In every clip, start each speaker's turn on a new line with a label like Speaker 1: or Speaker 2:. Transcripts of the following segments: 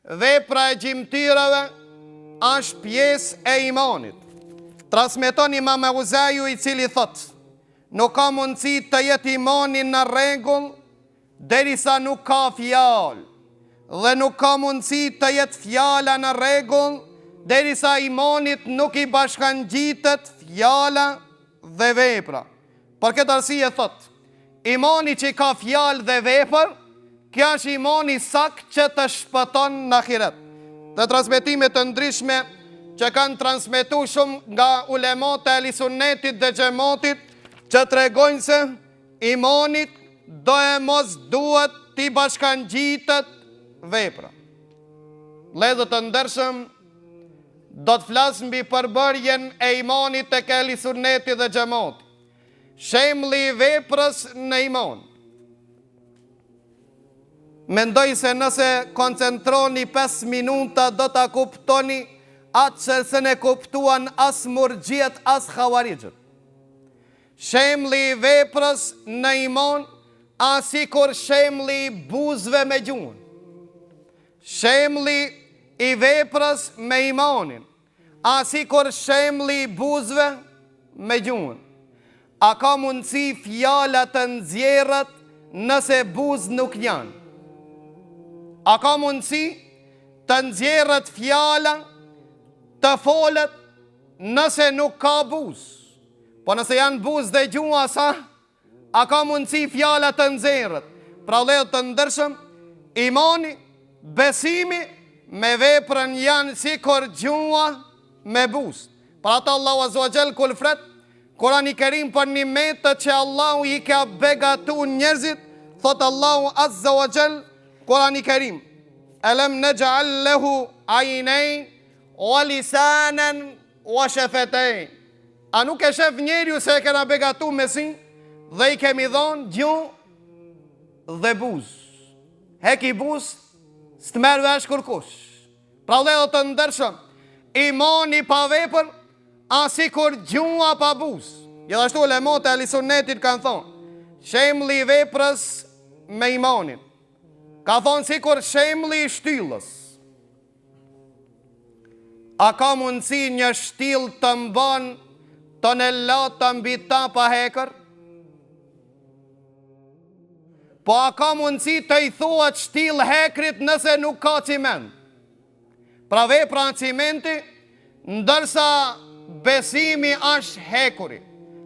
Speaker 1: vepra e gjimtyrave është pjesë e imanit. Transmeton Imam Auzaiu, i cili thot: nuk ka mundësi të jetë imani në rregull derisa nuk ka fjalë, dhe nuk ka mundësi të jetë fjala në rregull derisa imanit nuk i bashkangjitet fjala dhe vepra. Për këtë arsye thot, imani që ka fjalë dhe vepër, kjo është imani sakt që të shpëton në ahiret. Të transmetimet të ndryshme që kanë transmetu shumë nga ulemat e Ahlusunnetit dhe Xhamatit, që tregojnë se imanit do e mos duhet t'i bashkangjitet vepra. Vëllezër të ndershëm, do të flas mbi përbërjen e imanit tek Ahlusunnetit dhe Xhamatit. Shembulli i veprës në iman. Mendoj se nëse koncentroni 5 minuta do ta kuptoni atë që se ne kuptuan as murxhiet as xhawarijët. Shembulli i veprës në iman asikur shembulli i buzëve me gjuhën. Shembulli i veprës me imanin asikur shembulli i buzëve me gjuhën. A ka mundësi fjala të nxjerrët nëse buzë nuk janë? A ka mundësi të nxjerrët fjala të folet nëse nuk ka buzë? Po nëse janë buzë dhe gjuha sa, a ka mundësi fjala të nxjerrët? Pra vëllezër të ndershëm, imani, besimi me veprën janë sikur gjuha me buzë. Pra ata Allahu Azza wa Jall kur flet Kurani Kerim për nimetet që Allahu i ka begatu njerëzit, thot Allahu Azza wa Jall Kurani Kerim: alam naj'al lahu aynayn wa lisanan wa shafatayn. A nuk e shef njeriu se e kena begatu me sin dhe i kemi dhënë gjuhë dhe buzë. Heki buzë, s'të merr vesh kurkush. Pra vëllezër të ndershëm, imani pa vepër asikur gjuha pa buzë. Gjithashtu ulemat e Ahlusunnetit kanë thonë, shembulli i veprës me imanin ka thonë sikur shembulli i shtyllës. A ka mundësi një shtyllë të mban tonelata mbi ta pa hekër? Po a ka mundësi të i thuat shtyllë hekrit nëse nuk ka ciment? Pra vepra në cimenti, ndërsa besimi është hekuri.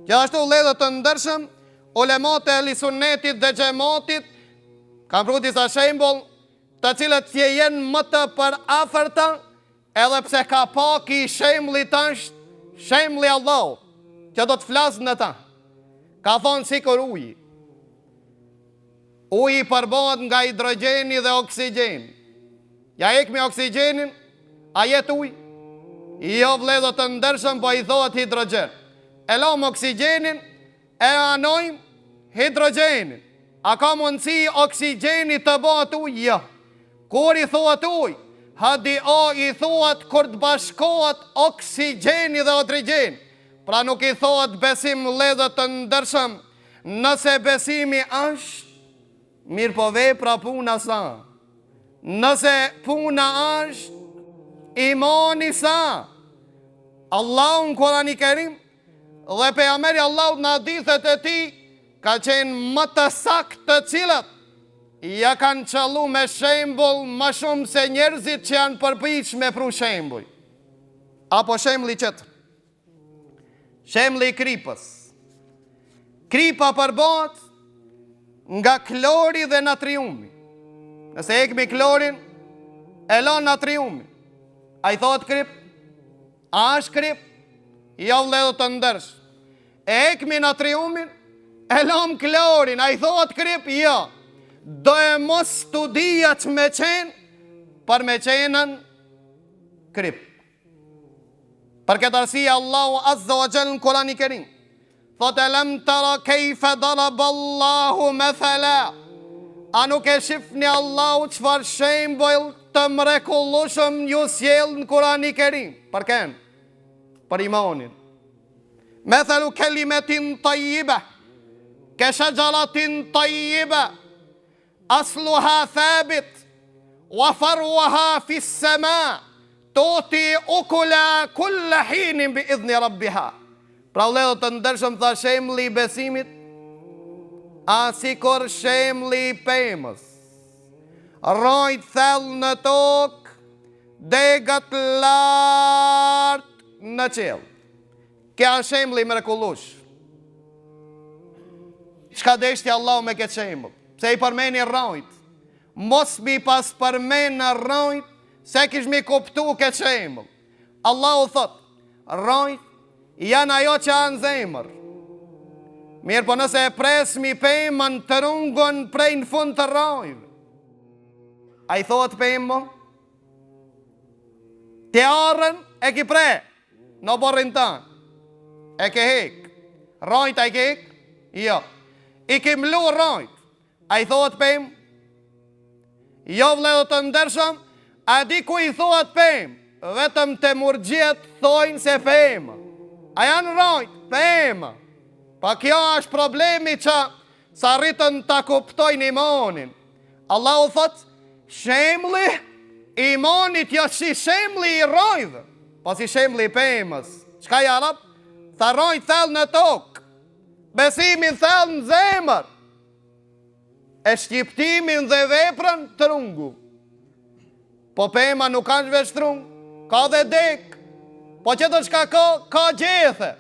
Speaker 1: Gjithashtu vëllezër të ndershëm, ulemat e Ahlusunnetit dhe Xhamatit kanë pru disa shembull të cilët jenë më të përafërta, edhe pse ka pak i shembullit është shembulli Allahut, që do të flasë në ta. Ka thonë sikur uji. Uji përbohet nga hidrogjeni dhe oksigjeni. Ja ek me oksigjenin, a jet uj? Jo vëllezër të ndershëm, po i thohet hidrogjen. E lëm oksigjenin, e anojmë hidrogenin. A ka mundësi oksigjeni të bëhet ujë? Jo. Kur i thuhet ujë, HDO i thuhet kur të bashkohet oksigjeni dhe hidrogeni. Pra nuk i thuhet besim vëllezër të ndershëm, nëse besimi është, mirë po vepra puna sa. Nëse puna është, imani sa. Allahu në Kurani Kerim dhe pejgamberi Allahut në hadithet e tij ka qenë më të saktë, të cilët ja kanë çallu me shembull më shumë se njerëzit që janë përpiqur me pru shembuj. Apo shembulli tjetër. Shembulli i kripës. Kripa përbohet nga klori dhe natriumi. Nëse ekmi klorin, e lën natriumin, a i thotë krip? A është krip? Jo vëllezër të ndershëm. E ekmi natriumin, e lëm klorin, a i thotë krip? Jo. Do e mos studijat me qenë për me qenën krip. Për këtë arsye Allahu Azza wa Jall në Kurani Kerim thotë: alam tara kayfa daraba Allahu mathala. A nuk e shifni Allahu çfarë shembull të mrekullueshëm ju sjell në Kurani Kerim? Për kënë? Për imanin. Mathalu kalimatin tayyiba ka shajaratin tayyiba asluha thabit wa farwaha fis sama, toti ukula kulla hinin bi idhni rabbiha. Pra vëllezër të ndershëm, tha shembulli i besimit, asikur shembulli i pemës. Rojt thellë në tokë, degat lartë në qiell. Kja është shembulli mrekullues. Çka deshti Allahu me këtë shembull? Pse i përmeni rojt? Mos mi pas përmen në rojt, se kish mi kuptu këtë shembull. Allahu thot, rojt janë ajo që anë zemër. Mirë, po nëse e pres mi pemën të rungon prej në fund të rojve, a i thot pemë? Të arën e ki pre në borrin tanë, e ke hek. Rojt a i ke hek? Jo. I ke mlu rojt, a i thot pemë? Jo, vëllezër të ndershëm, a di ku i thot pemë? Vetëm të murgjet thojnë se pemë. A janë rojt, pemë. Pa kjo është problemi që sa rritën të kuptojnë imonin. Allahu thot, shembli imonit jo si shembli i rojve, po si shembli i pemës. Çka i arab? Tha rojt thellë në tokë, besimin thellë në zemër, e shqiptimin dhe veprën trungu. Po pema nuk ka veç trung, ka dhe dek. Po që të shka ka gjethe.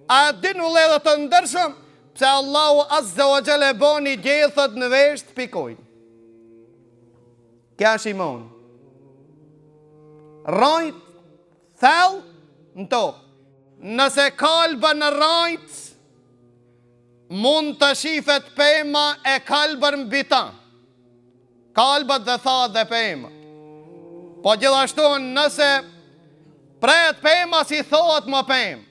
Speaker 1: A din vëllezër të ndershëm, pse Allahu azza wa jalla boni gjethet në vesht pikojnë. Kja është imon. Rojt thellë në tokë. Nëse kalba në rojt, mund të shifet pema e kalbër mbi ta. Kalbët dhe thatë dhe pema. Po gjithashtu nëse pret pema si thot më pemë.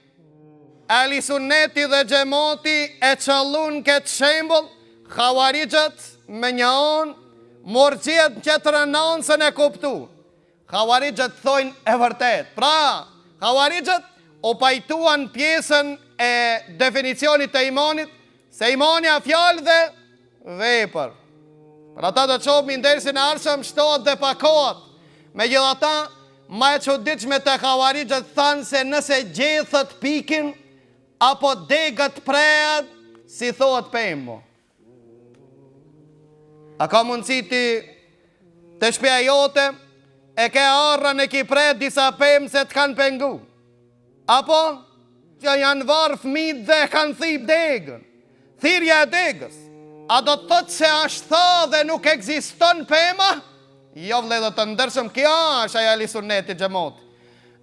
Speaker 1: Ahli Sunneti dhe Xhamati e qallun këtë shembull, Khawarijët me një anë, Murxhiet tjetër anë se ne kuptu. Khawarijët thojnë e vërtet. Pra, Khawarijët u pajtuan pjesën e definicionit të imanit, se imani a fjalë dhe vepër. Për ata të qopë ndersin e arshëm shtohet dhe pakohet. Megjithatë, ma e çuditshme të Khawarijët thanë se nëse gjethet pikin, apo degat preat, si thot pemë. A ka mundësi ti të shpia jote, e ke arrën e ki pret disa pemë se të kanë pengu. Apo, që janë varë fëmijët dhe kanë thip degën. Thirja e degës. A do të thotë se ashtë tha dhe nuk ekziston pema? Jo, vëllezër të ndershëm, kjo është ajo Ahli Sunneti Xhamati.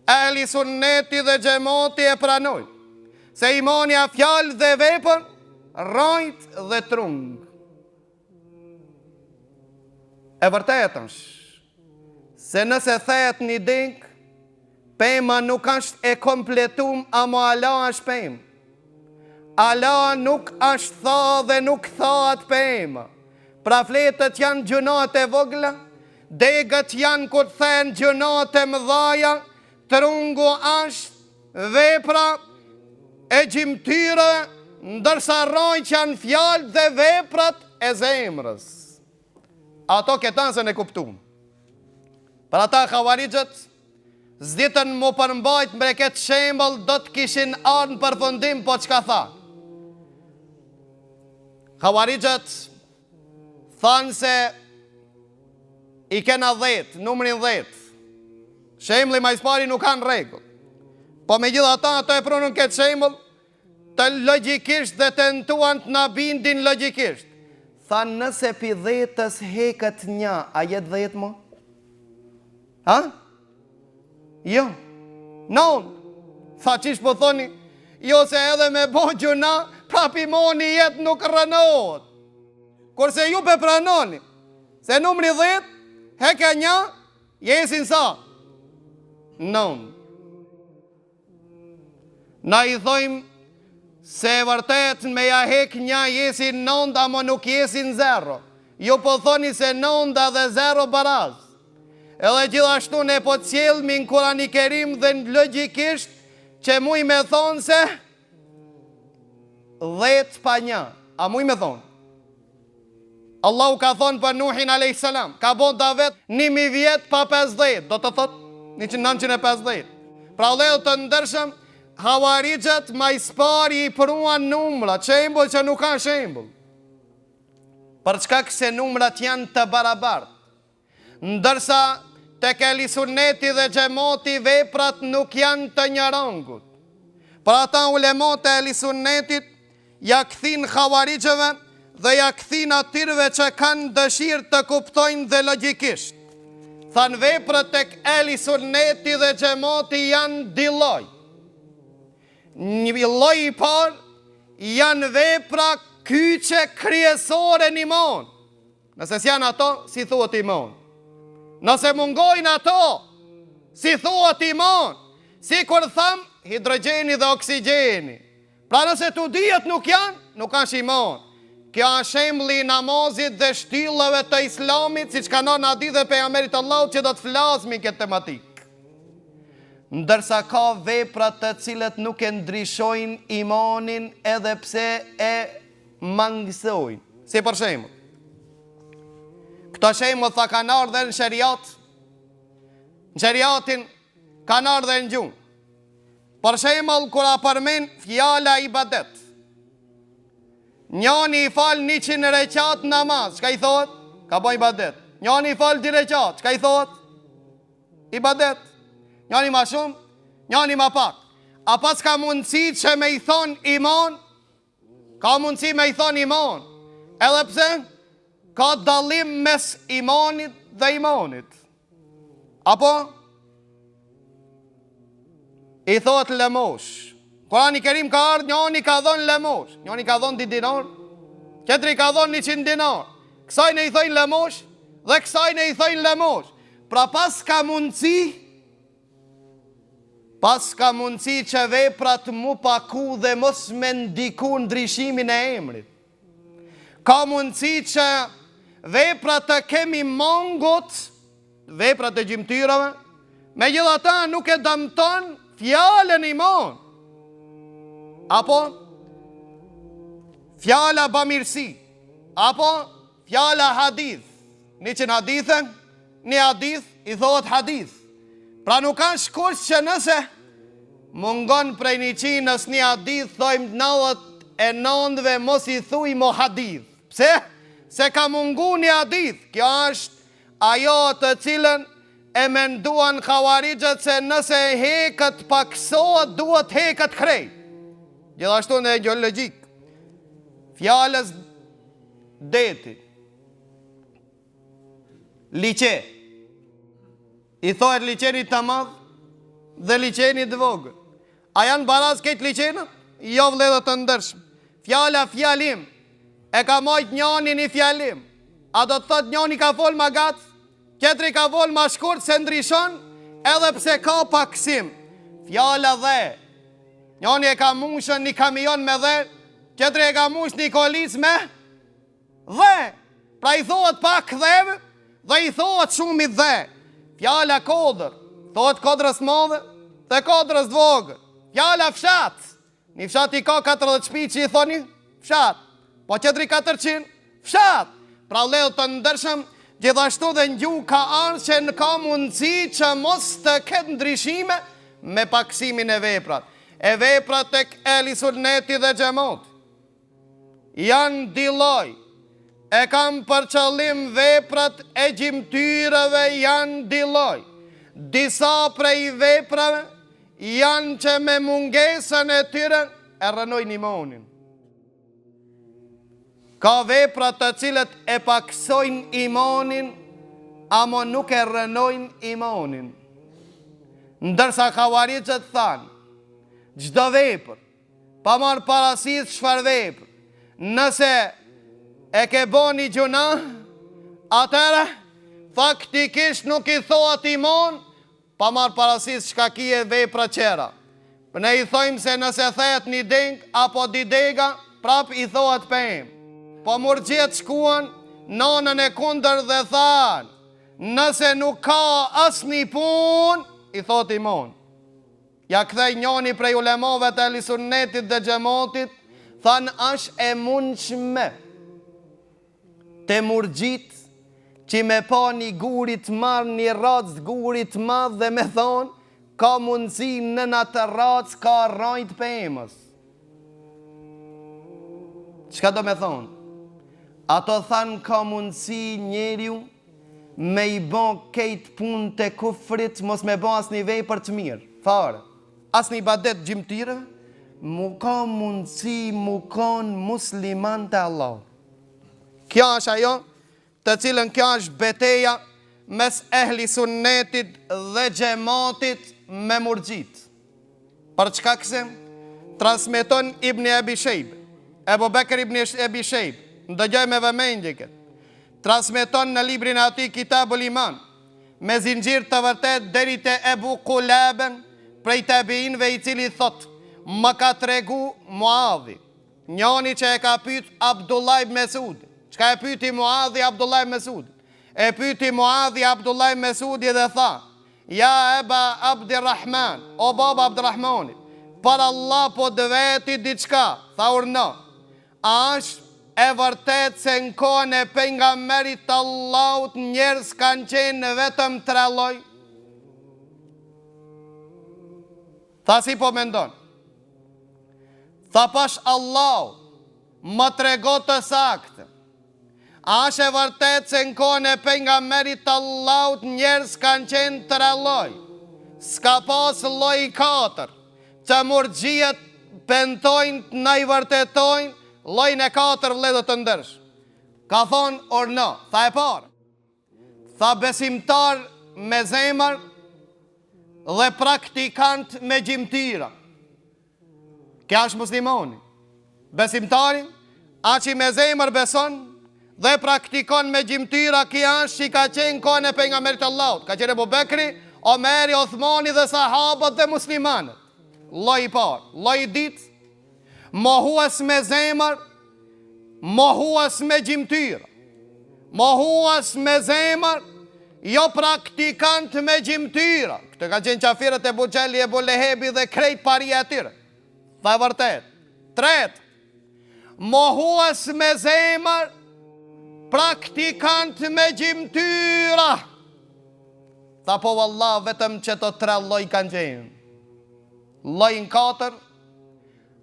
Speaker 1: Ahli Sunneti dhe Xhamati e pranojnë se imani a fjalë dhe vepër, rojt dhe trung. E vërtet është se nëse thehet një ding, pema nuk është e kompletum, ama Allah është pemë. Allah nuk është tha dhe nuk thaat pema. Pra fletët janë gjunat e vogla, degët janë kur thënë gjunat e mëdhaja, trungu është vepra e gjimtyre, ndërsa rojt janë fjalë dhe veprat e zemrës. Ato këtanë se ne kuptum. Për ata Khawarijët, zditën mu përmbajt mbre këtë shembël, do të kishin arnë për fundim, po çka tha? Khawarijët thanë se i kena 10, numrin 10. Shembli ma ispari nuk kanë regull. Po me gjitha ta, ato e prunën këtë shembël, të logikisht dhe të tentuan të na bindin logikisht. Tha nëse pi 10-ës heket një, a jetë 10 mo? Ha? Jo. Non. Tha qish po thoni, jo se edhe me bo gjuna, prapi moni jetë nuk rënohet. Kurse ju pe pranoni, se numri 10, heke një, jesin sa? Non. Na i thojmë se vërtet me ja hek një jesin 9, ama nuk jesin 0. Ju po thoni se 9 dhe 0 baraz. Edhe gjithashtu ne po cjelmi në Kurani Kerim dhe në logikisht që muj me thonë se 10 pa 1. A muj me thonë? Allahu ka thonë për Nuhin a.s. Ka bon Davet 1000 vjet pa 50, do të thot 950. Pra lejo të ndërshëm, Havarijët ma ispari i pruan numrat, shembull që nuk kanë shembull. Për çka se numrat janë të barabartë. Ndërsa tek Ehli Sunneti dhe Xhamati veprat nuk janë të njërangut. Për ata ulemat e Ehli Sunnetit ja kthin Havarijëve dhe ja kthin atyre që kanë dëshirë të kuptojnë dhe logjikisht. Thanë veprat tek Ehli Sunneti dhe Xhamati janë dy lloj. Një lloj i parë janë vepra kyçe kryesore në iman. Nëse s'janë ato, si thuhet iman. Nëse mungojnë ato, si thuhet iman. Si kur tham hidrogjeni dhe oksigjeni. Pra nëse të dijet nuk janë, nuk kanë iman. Kjo është shembulli i namazit dhe shtyllave të Islamit, siç ka në hadith dhe pejgamberit Allahut që do të flasmi këtë tematik. Ndërsa ka vepra të cilët nuk e ndryshojnë imanin edhe pse e mangësojnë. Si për shembull. Këto shembull tha kanë ardhur në shariat. Në shariatin kanë ardhur në gjuhë. Për shembull kur a përmend fjala ibadet. Njani i fal 100 rekat namaz, çka i thotë? Ka bën ibadet. Njani i fal 2 rekat, çka i thotë? Ibadet. Njani ma shumë, njani ma pak. A pas ka mundësi që me i thonë iman? Ka mundësi me i thonë iman. Edhe pse? Ka dalim mes imanit dhe imanit. Apo? I thotë lëmosh. Kurani Kerim ka ardhë, njani ka dhonë lëmosh. Njani ka dhonë 2 dinar. Ketri ka dhonë 100 dinar. Kësajnë i thonë lëmosh dhe kësajnë i thonë lëmosh. Pra pas ka mundësi që veprat mu paku dhe mos me ndiku ndryshimin e emrit. Ka mundësi që veprat të kemi mangut, veprat e gjimtyrave, me gjithata nuk e dëmton fjallën iman. Apo fjalla bamirësi, apo fjalla hadith. Një hadithën, një hadith i thotë hadith. Pra nuk kanë shkurs që nëse mungon prej 100 një hadith, thojmë 99 mos i thuj mo hadith. Pse? Se ka mungu një hadith. Kjo është ajo të cilën e menduan Havarijët se nëse hekët paksohet, duhet hekët krejt. Gjithashtu në gjeologjik. Fjallës deti. Liqe. I thohet liqenit të madhë dhe liqenit të vogël. A janë baraz këtë liqenët? Jo vledhët të ndërshmë. Fjalla fjallim. E ka mojt njani një fjallim. A do të thot njani ka fol ma gatë? Ketri ka fol ma shkurt se ndryshon? Edhe pse ka paksim. Fjalla dhe. Njani e ka mushën një kamion me dhe. Ketri e ka mush një kolis me dhe. Pra i thohet pak dheve dhe i thohet shumit dhe. Fjalla kodër, thohet kodrës madhe dhe kodrës dvogër. Fjalla fshat, një fshat i ka 40 shpi që i thoni fshat, po qëtëri 400, fshat. Pra ledhë të ndërshëm, gjithashtu dhe në gjuhë ka arë që në ka mundësi që mos të ketë ndryshime me paksimin e veprat. E veprat tek Ehli Sunneti dhe Xhamati janë dy lloj. E kam për qëllim veprat e gjimtyrave janë dy lloj. Disa prej veprave janë që me mungesën e tyre e rënojnë imanin. Ka veprat të cilët e paksojnë imanin, ama nuk e rënojnë imanin. Ndërsa Havarijët thanë, çdo vepër, pa marrë parasysh çfarë vepër, nëse e ke bo një gjuna, atëre, faktikisht nuk i thoat iman, pa marrë parasysh çka kije vepra qera. Për ne i thojmë se nëse thehet një deng, apo di dega, prap i thoat pëjmë. Po murxhiet shkuan, nonën e kundër dhe thanë, nëse nuk ka asnjë punë, i thot iman. Ja kthej njoni prej ulemave të Ehli Sunnetit dhe Xhamatit, thanë është e mundshme. te murgjit që me pa një gurit marë, një racë gurit madh dhe me thonë, ka mundësi në atë racë ka rajt për emës. Qka do me thonë? Ato thanë ka mundësi njeriu me i bon kejt pun të kufrit, mos me bon as një vej për të mirë, fare. As një badet gjimtire, mu ka mundësi mu konë musliman të Allah. Kjo është ajo, të cilën kjo është beteja mes ehli sunnetit dhe gjematit me murgjit. Për çka këse? Transmeton Ibn Abi Shejbe, Ebu Bekr Ibn Abi Shejbe, ndëgjoj me vëmendje këtë. Transmeton në librin e ati Kitabul Iman, me zinxhir të vërtet deri te Ebu Kulaben, prej tabiinëve i cili thot, më ka tregu Muadhi, njani që e ka pyet Abdullah ibn Mesudi. Çka e pyti Muadhi Abdullah ibn Mesudi? E pyti Muadhi Abdullah ibn Mesudi dhe tha, ja Eba Abdirrahman, o baba Abdirrahmanit, për Allah po dëveti diçka, tha urna, a është e vërtet se në kohën e pejgamberit të Allahut njerëz kanë qenë vetëm 3 lloj? Tha si po mendon? Tha pash Allah më trego të saktë. A është e vërtet se në kohën e pejgamberit të Allahut njerëz kanë qenë 3 lloj? S'ka pas lloj 4, që murxhiet pentojnë në i vërtetojnë llojin e 4 vëllezër të ndërsh. Ka thonë orno, tha e parë. Tha besimtar me zemër dhe praktikant me gjimtyra. Kja është muslimoni. Besimtari, a që me zemër beson dhe praktikon me gjimtyra, kja është që ka qenë kohën e pejgamberit Allahut. Ka qenë Abu Bekri, Omeri, Othmani dhe sahabët dhe muslimanët. Lloji i parë, lloji i dytë, mohues me zemër, mohues me gjimtyra. Mohues me zemër, jo praktikant me gjimtyra. Këtë ka qenë qafirët e Buxheli, e Lehebi dhe krejt paria e tyre. Tha e vërtet. Tretë, mohues me zemër, praktikant me gjimtyra. Tha po vallah, vetëm që të 3 lloj kanë qenë. Llojin 4,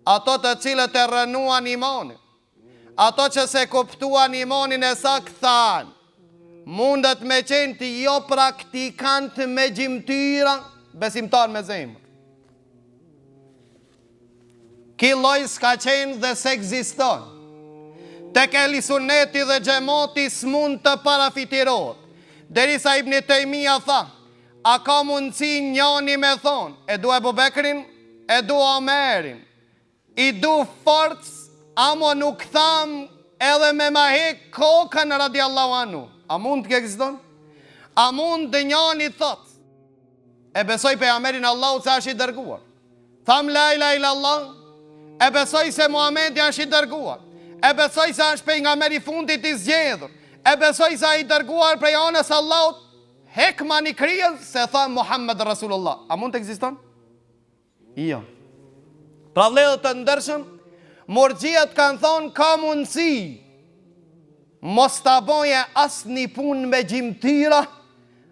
Speaker 1: ato të cilët e rënuan imanin, ato që se kuptuan imanin e sakt thanë, mundet me qenë të jo praktikant me gjimtyra, besimtar me zemër. Ki lloj s'ka qenë dhe se ekziston. Tek ehli sunneti dhe xhamati s'mund të parafitirohet. Derisa Ibn Taymija tha, a ka mundësi njani me thonë, e du Abu Bekrin, e du Omerin, i du forcë, amo nuk tham edhe me ma hek kokën radiallahu anhu. A mund të ekziston? A mund dhe njani thot, e besoj pejgamberin Allahu se është i dërguar. Tham la ilaha illallah, e besoj se Muhamedi është i dërguar. E besoj se është pejgamberi fundit i zgjedhur. E besoj se i dërguar prej anës Allahut, hekma një kryen se tha Muhammed Rasulullah. A mund të ekziston? Jo. Pra vëllezër të ndershëm, murxhiat kanë thonë ka mundësi mos ta boje asnjë punë me gjimtyra,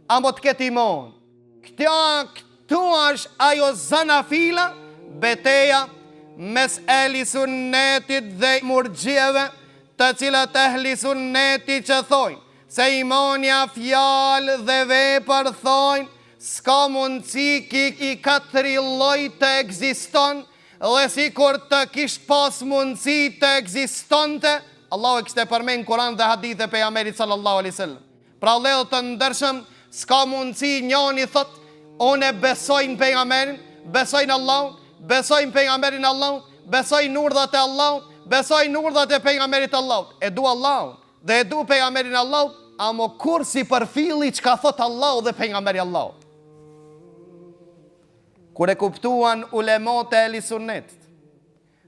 Speaker 1: amo të ketë iman. Këtu është ajo zanafila, beteja mes ehli sunnetit dhe murxhieve, të cilat ehli sunneti që thojnë se imanja fjalë dhe vepër thojnë s'ka mundësi i 4 lloj të ekziston, dhe si kur të kisht pas mundësi të ekzistonte, Allahu e kishte përmend Kur'an dhe hadith e pejgamberit sallallahu alaihi wasallam. Pra vëllezër të ndershëm, s'ka mundësi njëri thot, unë besoj në pejgamberin, besoj në Allahun, besoj në pejgamberin Allahut, besoj në urdhat e Allahut, besoj në urdhat e pejgamberit Allahut. E du Allahun dhe e du pejgamberin Allahut, amo kur si përfilli çka thot Allahu dhe pejgamberi Allahut. Kur e kuptuan ulemat e ehli sunnetit,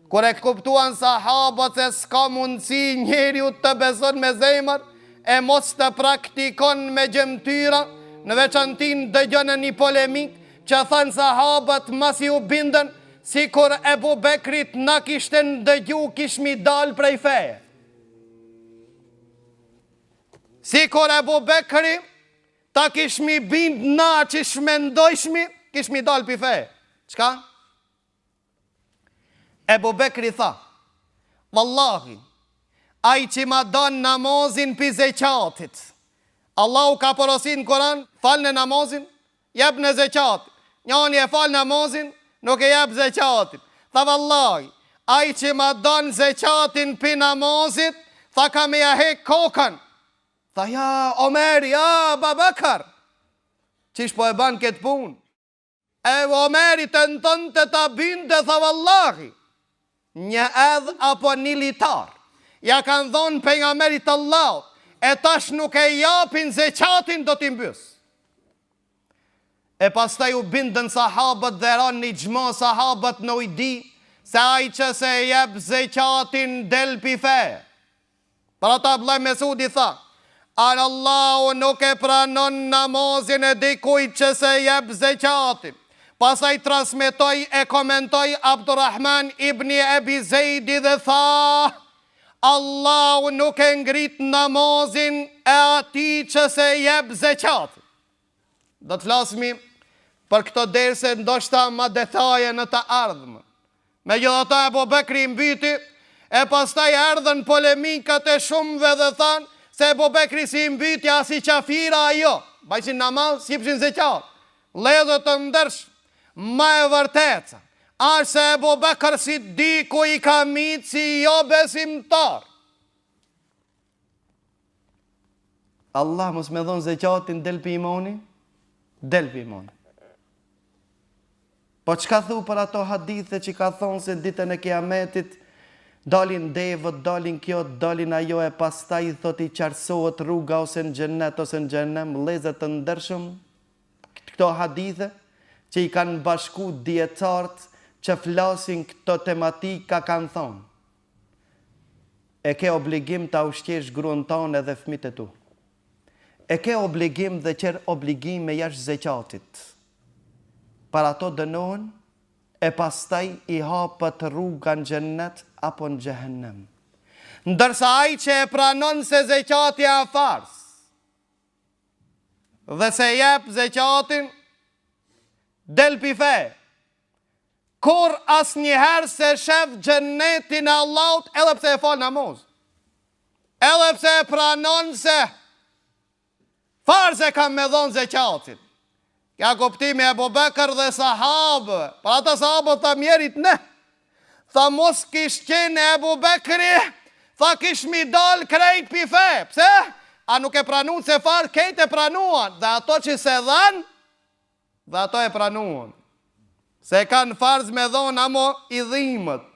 Speaker 1: kur e kuptuan sahabët se s'ka mundësi njeriu të beson me zemër e mos të praktikon me gjymtyra, në veçantin dëgjon një polemik që thanë sahabët masi u bindën, si kur Ebu Bekrit na kishten dëgju kishmi dal prej feje. Si kur Ebu Bekri, ta kishmi bind na që shmendojshmi, kishmi dal pi fe. Qka? Ebu Bekri tha, vallahi, ai që ma dan namazin pi zeqatit. Allahu ka porosin Koran, fal në namazin, jep në zeqatit. Njani e fal namazin, nuk e jep zeqatit. Tha vallahi, ai që ma dan zeqatin pi namazit, tha ka me jahek kokën. Tha ja, Omeri, ja, Babakar. Qish po e ban këtë pun? E Omeri të nëtën të ta binde, tha vallahi, një edh apo një litar. Ja kanë dhonë për nga meri të Allahut, e tash nuk e japin zeqatin do t'i mbys. E pastaj u bindën sahabët dhe ranë një gjma sahabët në ujdi, se aj që se jep zeqatin del pi fe. Për ata Abdullah Mesudi tha, anë Allahu nuk e pranon namazin e dikuj që se jep zeqatin. Pasaj transmetoj e komentoj Abdurrahman ibn Ebi Zejdi dhe tha, Allahu nuk e ngrit namazin e ati që se jep zeqatin. Do të flasmi për këto derse ndoshta ma detaje në të ardhme. Me gjithata Ebu Bekri mbyti, e pastaj ardhen polemikat e shumëve dhe thanë, se Ebu Bekri si mbytja si qafira ajo, bajqin namaz, si pëshin zeqat, ledhe të ndërsh, ma e vërteca, ashtë se Ebu Bekri si diku i ka mitë si jo besimtar. Allah mos me dhonë zeqatin del pi imoni, del pi imoni. Po qka thu për ato hadithe që ka thonë se ditën e kiametit, dalin devët, dalin kjo, dalin ajo e pastaj thot i qarsohet rruga ose në gjennet ose në gjennem, lezet të ndërshëm, këto hadithe që i kanë bashku djetartë që flasin këto tematika kanë thonë. E ke obligim të ushtjesh gruan tonë edhe fëmijët e tu. E ke obligim dhe qërë obligim me jash zeqatit. Para ato dënohen, e pastaj i hapët rruga në gjennet apo në gjehennem. Ndërsa ai që e pranon se zeqati a fars, dhe se jep zeqatin, del pi fe, kur as njëherë se shef gjennetin e Allahut, edhe pse e fal namaz, edhe pse e pranon se farze kam me dhonë zeqatin. Kja kuptimi Ebu Bekër dhe sahabë, për ata sahabë tha mjerit ne, tha mos kish qenë Ebu Bekri, tha kish mi dal krejt pi fe, pse? A nuk e pranuan se farë kejt e pranuan, dhe ato që se dhanë, dhe ato e pranuan. Se kanë farz me dhonë amo i dhimët.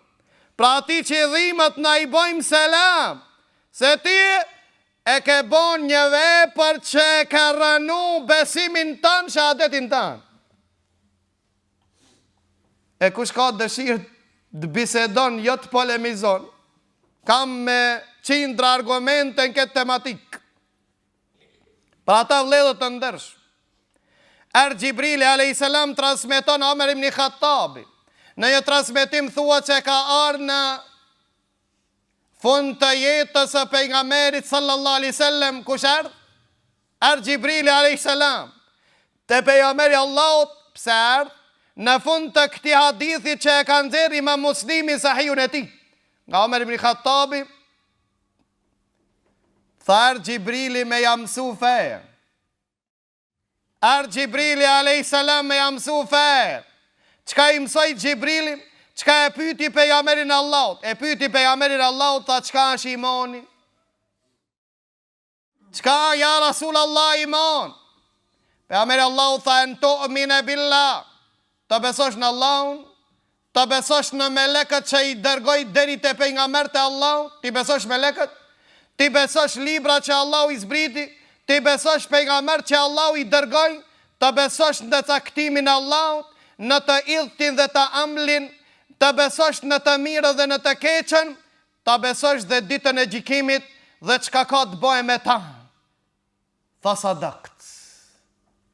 Speaker 1: Pra ati që i dhimët na i bojmë selam, se ti e ke bon një vepër që e ka rënu besimin tanë, shahadetin tanë. E kush ka dëshirë të bisedon, jo të polemizon, kam me qindra argumente në këtë tematikë. Pra ata vledhët të ndërsh. Gjibrili a.s. transmeton Omer ibn Khattabi. Në një transmetim thua që ka arë në fund të jetës e pejgamberit sallallahu alaihi wasallam, kush erdh? Erdh Gjibrili alayhis salam te pejgamberi Allahut, pse erdh? Në fund të këtij hadithi që e ka nxjerrë Imam Muslimi sahihun e tij, nga Omer ibn Khattabi, tha erdh Gjibrili me ja mësu fe. Erdh Gjibrili alayhis salam me ja mësu fe. Çka i mësoi Gjibrili? Qka e pyti pejgamberin Allahut? E pyti pejgamberin Allahut, tha qka është imani? Qka ja Rasul Allah iman? Pejgamberi Allahut tha në tu'mine billah, të besosh në Allahun, të besosh në melekët që i dërgoj deri te pejgambert e Allahut, ti besosh melekët, ti besosh libra që Allahu i zbriti, ti besosh pejgambert që Allahu i dërgoj, të besosh në caktimin e Allahut, në të idhtin dhe të amlin, të besosh në të mirë dhe në të keqen, të besosh dhe ditën e gjikimit dhe qka ka të bëjë me ta. Tha sadakt,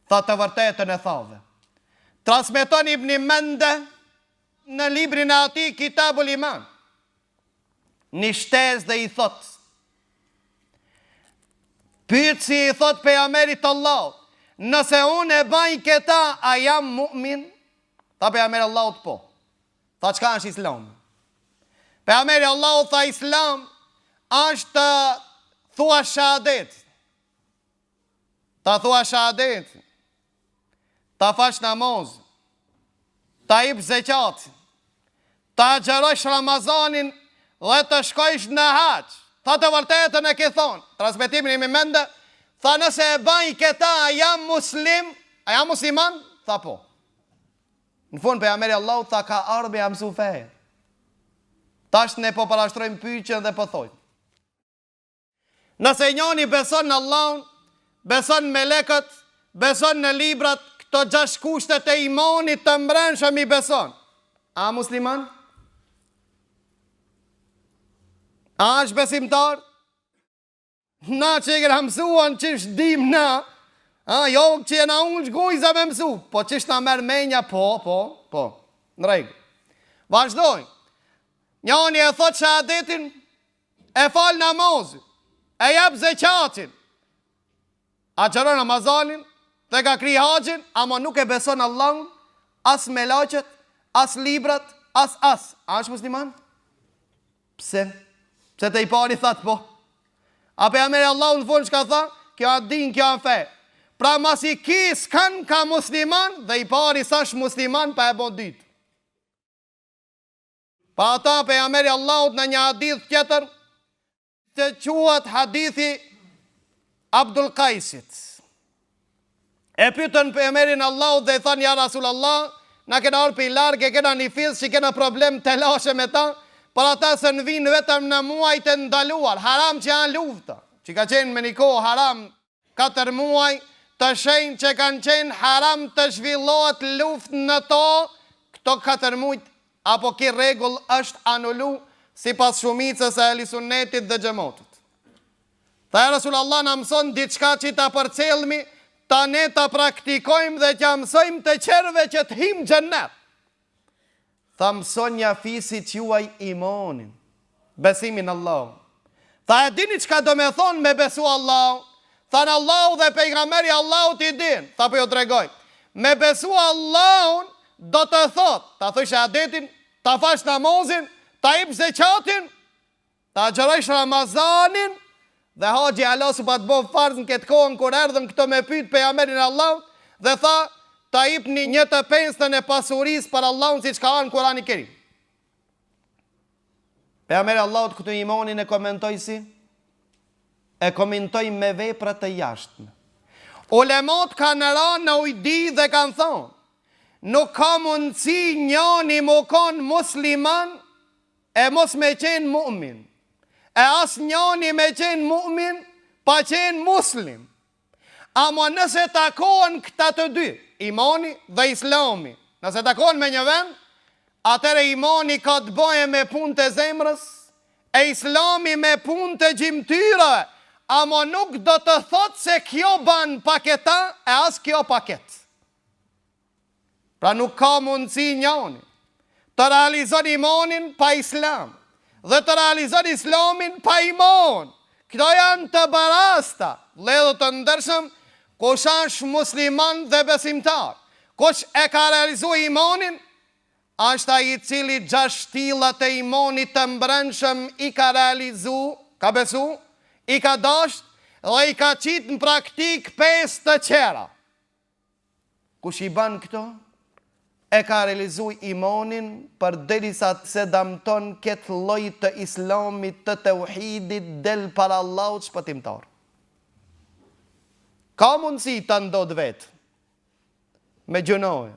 Speaker 1: tha të vërtetën e thave. Transmeton Ibn Mende në librin e ati Kitabul Iman, një shtez dhe i thot, Pyet si i thot pejgamberit Allah, nëse unë e baj këta, a jam mu'min? Tha pejgamberi Allahut po. Tha çka është Islam? Pejgamberi Allahut tha Islam është thua shahadet. Ta thua shahadet. Ta fash namaz. Ta jep zeqat. Ta xherosh Ramazanin dhe të shkojsh në hax. Tha të vërtetën e ke thonë. Transmetimin i mende, tha nëse e baj këta, a jam muslim? A jam musliman? Tha po. Në fund pejgamberi Allahut tha ka ardhur me mësu fe. Tash ne po parashtrojmë pyetjen dhe po thojmë. Nëse njëri beson në Allahun, beson në melekët, beson në librat, këto 6 kushtet e imanit të mbrëmshëm i beson. A musliman? A është besimtar? Na që e kena mësuan qish dim na, jo që e na unë gujza me mësu, po qish na merë menja, po, në rejgë. Vazhdojnë, njani e thot shahadetin, e fal namazin, e jep zeqatin, a qëron Ramazanin, dhe ka kri haqin, ama nuk e beson Allahun, as melaqet, as librat, as. A është musliman? Pse? Pse të i pari thot po? A pejgamberi Allahut në fund çka tha? Kjo a din, kjo a fe. Pra mas i ki s'kan ka musliman, dhe i pari sash musliman pa e bon dytë. Pa ata pejgamberi Allahut në një hadith tjetër, të quhet hadithi Abdul Qaisit. E pyetën pejgamberin Allahut dhe i thanë ja Rasulallah, na kena orë për i largë, e kena një fils që kena problem të lashe me ta, për ata se në vinë vetëm në muaj të ndaluar, haram që janë lufta, që ka qenë me një kohë haram 4 muaj, të shenjë që kanë qenë haram të zhvillohet luft në to, këto 4 muaj, apo ki regull është anullu, si pas shumicës e Ahlisunetit dhe Xhamotit. Tha e Rasulallah në mëson diçka që ta përcelmi, ta ne ta praktikojmë dhe që mësojmë të qerve që të him xhennet. Tha mëson një fisit juaj imanin, besimin Allah. Tha e dini qka do me thonë me besu Allah? Tha në Allah dhe pejgamberi Allah t'i din. Tha për jo tregoj. Me besu Allah do të thot, ta thush adetin, ta fash namazin, ta ip zeqatin, ta gjërojsh Ramazanin, dhe haxhi Allah su pa të bo farz në këtë kohën kur erdhëm këto me pyt pejgamberin Allah, dhe tha, ta ip një të pensën e pasuris për Allahun si që ka anë Kurani Kerim. Pejgamberi Allahut këtu imanin e komentoj si? E komentoj me vepra të jashtme. Ulemat kanë ranë në ujdi dhe kanë thonë, nuk ka mundësi njani më konë musliman e mos me qenë mu'min. E as njani me qenë mu'min pa qenë muslim. Ama nëse takohen këta të dy, imani dhe islami, nëse takohen me një vend, atëre imani ka të bëje me punë të zemrës, e islami me punë të gjimtyre, ama nuk do të thot se kjo ban paketa e as kjo paket. Pra nuk ka mundësi njani të realizon imanin pa islam, dhe të realizon islamin pa iman. Këto janë të barasta, ledhë të ndërshëm, kush është musliman dhe besimtar, kush e ka realizu imanin, është ai i cili 6 shtillat e imanit të mbrëmshëm i ka realizu, ka besu, i ka dasht dhe i ka qitë në praktik 5 të qera. Kush i ban këto, e ka realizu imanin për derisa se damton këtë lloj të islamit të tauhidit del para Allahut shpëtimtar. Ka mundësi të ndodh vetë me gjunoje.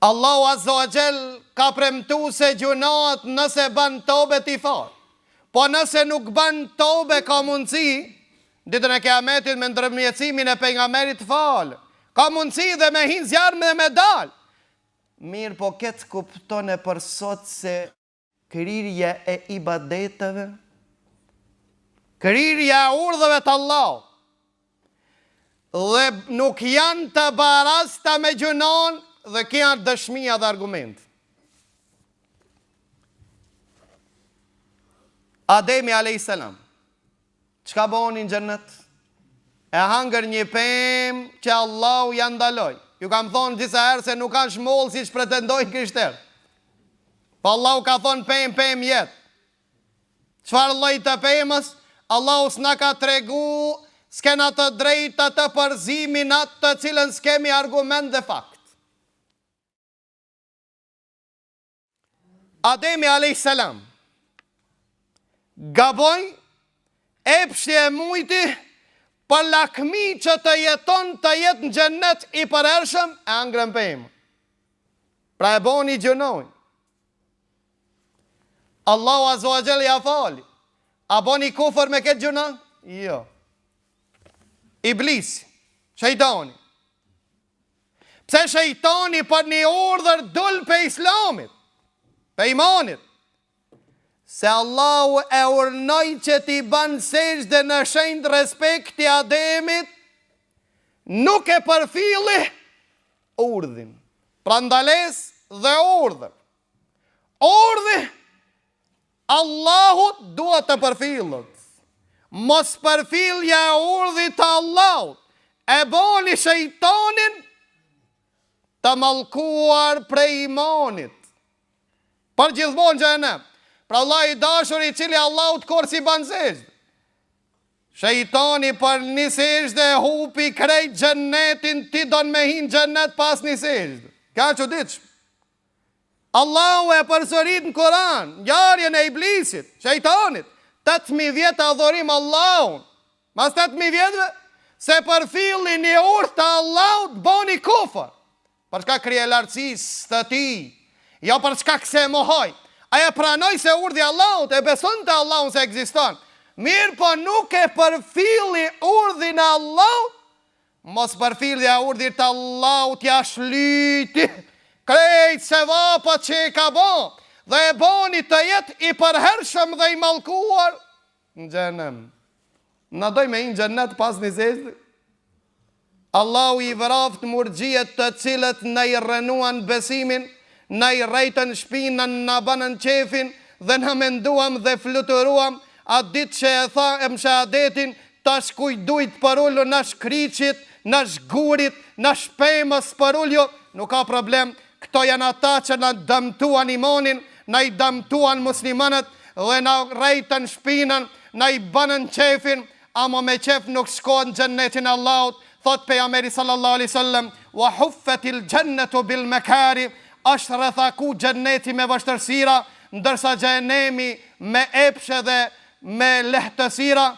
Speaker 1: Allahu Azza wa Jall ka premtu se gjunohet nëse ban tobe t'i fal. Po nëse nuk ban tobe ka mundësi, ditën e Kiametit me ndërmjetësimin e pejgamberit fal. Ka mundësi dhe me hinë zjarë dhe me dal. Mirë po këtë kuptone për sot se krirja e ibadeteve, krirja e urdhëve të Allah, dhe nuk janë të barasta me gjunon dhe kja dëshmia dhe argument. Ademi a.s. Çka boni në xhennet? E hangër një pemë që Allahu ja ndaloj. Ju kam thonë disa herë se nuk kanë shmollë si që pretendojnë krishterë. Po Allahu ka thonë pemë jetë. Çfarë lloj të pemës? Allahu s'na ka tregu, s'kena të drejta të përzimin atë të cilën s'kemi argument dhe fakt. Ademi a.s. gaboj, epshi e mujti për lakmi që të jeton të jetë në xhennet i përhershëm e angrën pemë. Pra e boni gjunoj. Allahu azza wa jalla ja fali. A boni kufër me këtë gjuna? Jo. Iblisi, shejtani. Pse shejtani për një urdhër dul pe islamit, pe imanit? Se Allahu e urnoj që ti ban sejdë në shenjë respekti Ademit, nuk e përfilli urdhin. Pra ndales dhe urdhër. Urdhi Allahut duhet të përfillët. Mos përfillja e urdhit të Allahut e boni shejtanin të mallkuar prej imanit. Për gjithmonë xhenem. Pra Allah i dashur i cili Allahut kur si ban sejdë. Shejtani për një sejdë e hupi krejt xhennetin, ti don me hin xhennet pas një sejdë. Ka çuditshëm. Allahu e përsërit në Kur'an, ngjarjen e iblisit, shejtanit, 8.000 vjet adhurim Allahun. Mas 8.000 vjetëve, se përfilli një urdhë të Allahut boni kufër. Për çka krije lartësisë të tij, jo për çka se mohoj. Aja pranoj se urdhi Allahut, e beson të Allahun se ekziston. Mirë po nuk e përfilli urdhin e Allahut, mos përfillja urdhit të Allahut ja shlyti krejt se vapa që e ka bo, dhe e boni të jetë i përhershëm dhe i mallkuar në xhenem. Na doj me i në xhennet pas një sejdë? Allahu i vraft murxhiet të cilët në i rënuan besimin, në i rejtën shpinën, në banën qefin, dhe në menduam dhe fluturuam, atë ditë që e tha e mshadetin, ta shkujdujt për ullu në shkriqit, në shgurit, në shpemës për ullu, nuk ka problem, këto janë ata që në dëmtuan imanin, në i dëmtuan muslimanët, dhe në rejtën shpinën, në i banën qefin, ama me qef nuk shkojnë xhennetin Allahut, thot pejgamberi sallallahu alaihi wasallam, wa huffetil xhennetu bil mekari, është rrethaku xhenneti me vështërsira, ndërsa xhenemi me epshe dhe me lehtësira.